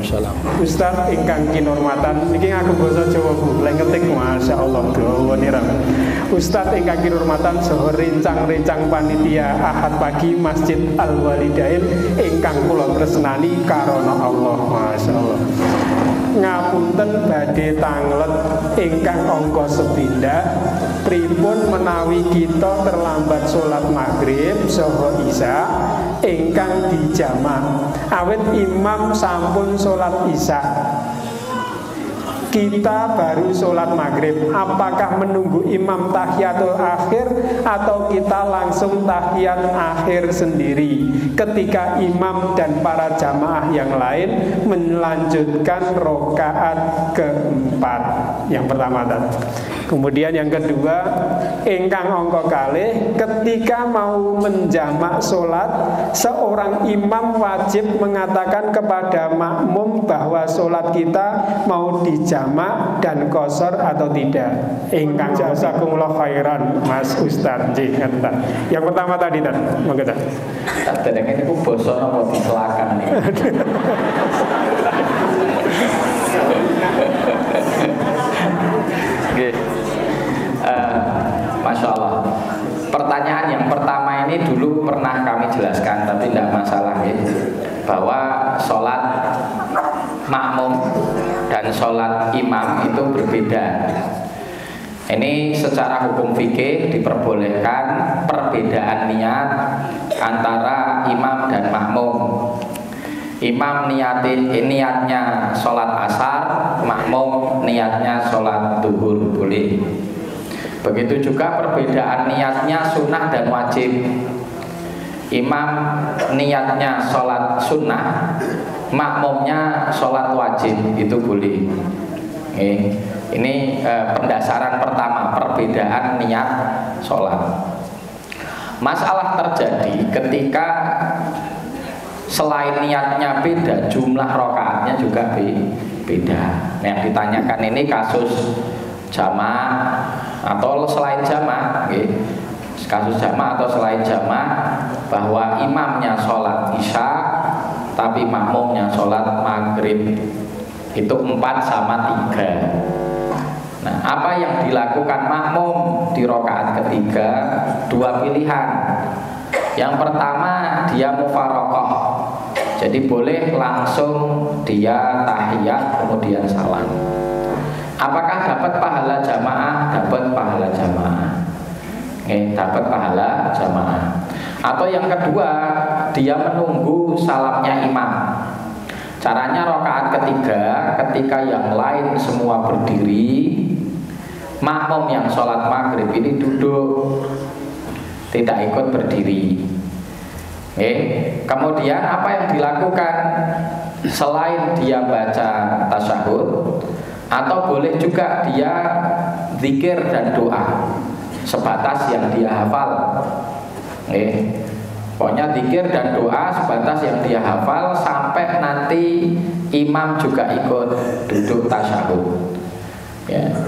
Waalaikumsalam. Ustaz ingkang kinurmatan, niki ngagem basa Jawa Bu, lek ngetik masyaallah dawa nira. Ustaz ingkang kinurmatan saha rencang-rencang panitia Ahad pagi Masjid Al Walidain ingkang kula tresnani karana Allah, masyaallah. Ngapunten badhe tanglet ingkang angka sepindah pripun menawi kita terlambat salat maghrib saha isya ingkang dijamak awit imam sampun salat isya kita baru sholat maghrib, apakah menunggu imam tahiyatul akhir atau kita langsung tahiyat akhir sendiri ketika imam dan para jamaah yang lain melanjutkan rokaat keempat? Yang pertama tadi. Kemudian yang kedua, ingkang angka kalih, ketika mau menjamak sholat, seorang imam wajib mengatakan kepada makmum bahwa sholat kita mau dijamak dan qashar atau tidak. Ingkang jazakumullah khairan, Mas Ustaz. Yang pertama tadi tadi, monggo ta. Kadang ini ku basa napa diselakan nih. Oke. Masya Allah. Pertanyaan yang pertama ini dulu pernah kami jelaskan, tapi tidak masalah ya, bahwa sholat makmum dan sholat imam itu berbeda. Ini secara hukum fikih diperbolehkan perbedaan niat antara imam dan makmum. Imam niatnya sholat asar, makmum niatnya sholat duhur, boleh. Begitu juga perbedaan niatnya sunnah dan wajib. Imam niatnya sholat sunnah, makmumnya sholat wajib, itu boleh. Ini pendasaran pertama, perbedaan niat sholat. Masalah terjadi ketika selain niatnya beda, jumlah rokaatnya juga beda. Yang ditanyakan ini kasus jamaah atau selain jamaah, kasus jamaah atau selain jamaah, bahwa imamnya sholat isya tapi makmumnya sholat maghrib, itu 4 sama 3. Nah, apa yang dilakukan makmum di rokaat ketiga? 2 pilihan. Yang pertama, dia mufaroqah, jadi boleh langsung dia tahiyat kemudian salam. Apakah dapat pahala jamaah? Dapat pahala jamaah. Dapat pahala jamaah. Atau yang kedua, dia menunggu salamnya imam. Caranya rokaat ketiga, ketika yang lain semua berdiri, makmum yang sholat maghrib ini duduk, tidak ikut berdiri. Kemudian apa yang dilakukan? Selain dia baca tasyahud, atau boleh juga dia zikir dan doa sebatas yang dia hafal. Pokoknya zikir dan doa sebatas yang dia hafal sampai nanti imam juga ikut duduk tasyahud.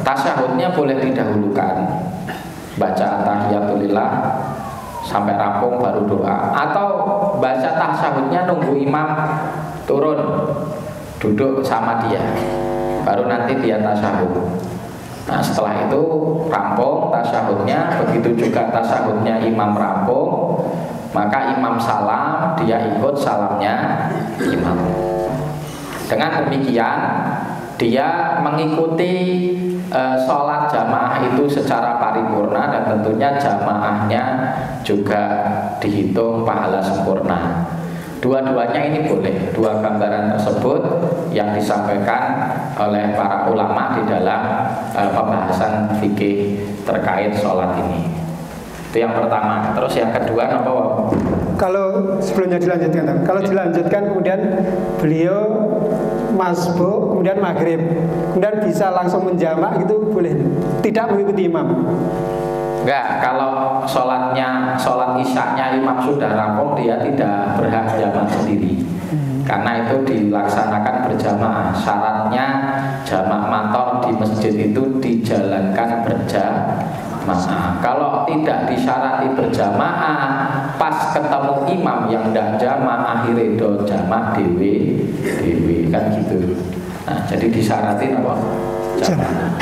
Tasyahudnya boleh didahulukan, baca tahiyatulillah sampai rampung baru doa, atau baca tasyahudnya nunggu imam turun duduk sama dia, baru nanti dia tasyahud. Nah, setelah itu rampung tasyahudnya, begitu juga tasyahudnya imam rampung, maka imam salam, dia ikut salamnya imam. Dengan demikian dia mengikuti sholat jamaah itu secara paripurna, dan tentunya jamaahnya juga dihitung pahala sempurna. Dua-duanya ini boleh, dua gambaran tersebut yang disampaikan oleh para ulama di dalam pembahasan fikih terkait sholat ini. Itu yang pertama. Terus yang kedua apa? Kalau sebelumnya dilanjutkan, kalau dilanjutkan kemudian beliau masbuk, kemudian maghrib, kemudian bisa langsung menjamak gitu, boleh? Tidak mengikuti imam? Enggak, kalau sholat isyaknya imam sudah rampung, dia tidak berhak jamak sendiri. Karena itu dilaksanakan berjamaah. Syaratnya jamak mator di masjid itu dijalankan Nah, kalau tidak disyarati berjamaah, pas ketemu imam yang tidak jamaah, akhirnya do jamaah dewe kan gitu. Nah, jadi disyaratin apa? Jamaah.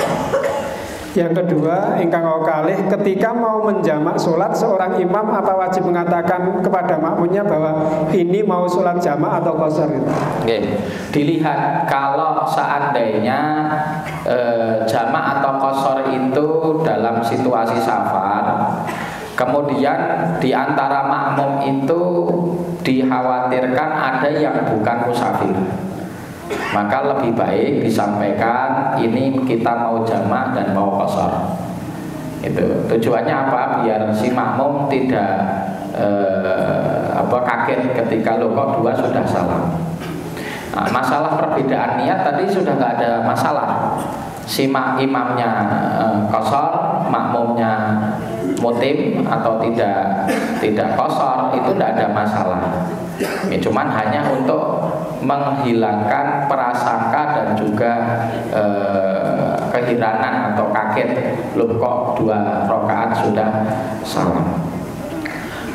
Yang kedua, ingkang kalih, ketika mau menjamak sholat seorang imam, apa wajib mengatakan kepada makmumnya bahwa ini mau sholat jamak atau qasar gitu? Oke, dilihat kalau seandainya jamak atau qasar itu dalam situasi safar, kemudian di antara makmum itu dikhawatirkan ada yang bukan musafir, maka lebih baik disampaikan ini kita mau jamak dan mau qasar. Itu tujuannya apa? Biar si makmum tidak kaget ketika lo kok dua sudah salah. Nah, masalah perbedaan niat tadi sudah nggak ada masalah. Si imamnya qasar, makmumnya mutim atau tidak qasar, itu tidak ada masalah. Ya, cuman hanya untuk menghilangkan prasangka dan juga keheranan atau kaget, loh kok 2 rakaat sudah salah.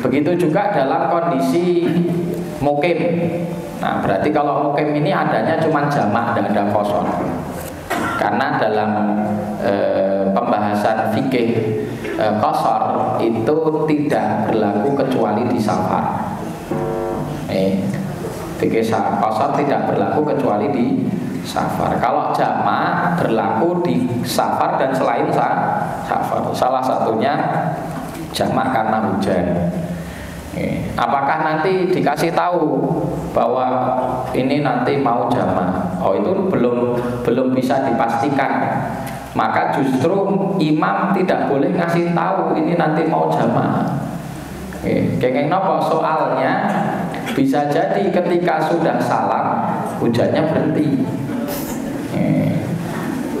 Begitu juga dalam kondisi mukim. Nah, berarti kalau mukim ini adanya cuma jamak, tidak ada qasar. Karena dalam pembahasan fikih qasar itu tidak berlaku kecuali di safar. Fikih qasar tidak berlaku kecuali di safar. Kalau jamak berlaku di safar dan selain safar. Salah satunya jamak karena hujan. Apakah nanti dikasih tahu bahwa ini nanti mau jamak? Oh, itu belum bisa dipastikan. Maka justru imam tidak boleh ngasih tahu ini nanti mau jamak. Kenging nopo, soalnya bisa jadi ketika sudah salam hujannya berhenti.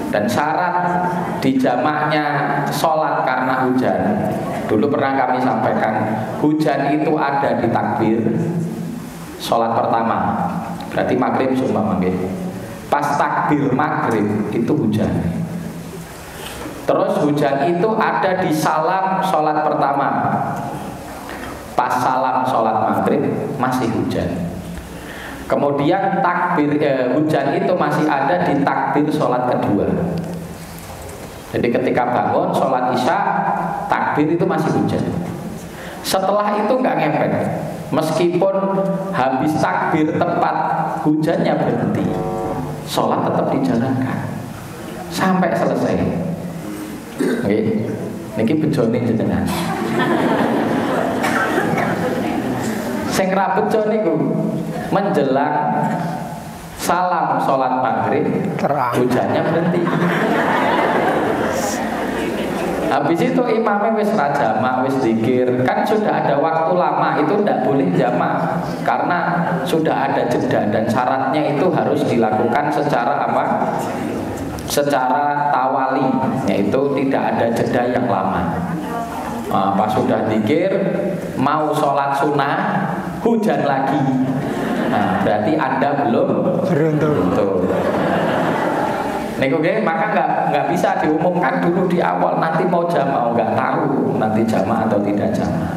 Dan syarat dijamaknya sholat karena hujan, dulu pernah kami sampaikan, hujan itu ada di takbir sholat pertama, berarti maghrib sumpah maghrib. Pas takbir maghrib itu hujan. Terus hujan itu ada di salam sholat pertama. Pas salam sholat maghrib masih hujan. Kemudian takbir hujan itu masih ada di takbir sholat kedua. Jadi ketika bangun sholat isya, takbir itu masih hujan. Setelah itu nggak ngepek, meskipun habis takbir tepat hujannya berhenti, sholat tetap dijalankan sampai selesai. Oke, niki bejone jenengan. Sing ra bejo niku menjelang salam sholat maghrib hujannya berhenti. Habis itu imamnya wis rajamak, wis zikir, kan sudah ada waktu lama, itu tidak boleh jamak karena sudah ada jeda dan syaratnya itu harus dilakukan secara apa? Secara tawali, yaitu tidak ada jeda yang lama. Pas sudah zikir mau sholat sunnah hujan lagi. Nah, berarti Anda belum beruntung. Maka nggak bisa diumumkan dulu di awal nanti mau jamaah, nggak tahu nanti jamaah atau tidak jamaah.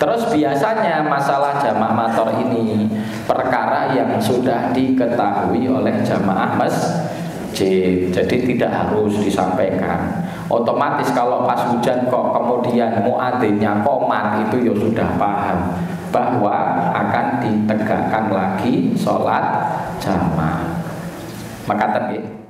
Terus biasanya masalah jamaah motor ini perkara yang sudah diketahui oleh jamaah masjid, jadi tidak harus disampaikan. Otomatis kalau pas hujan kok kemudian muadzinnya qomat, itu ya sudah paham bahwa akan ditegakkan lagi sholat jamaah. Maka tadi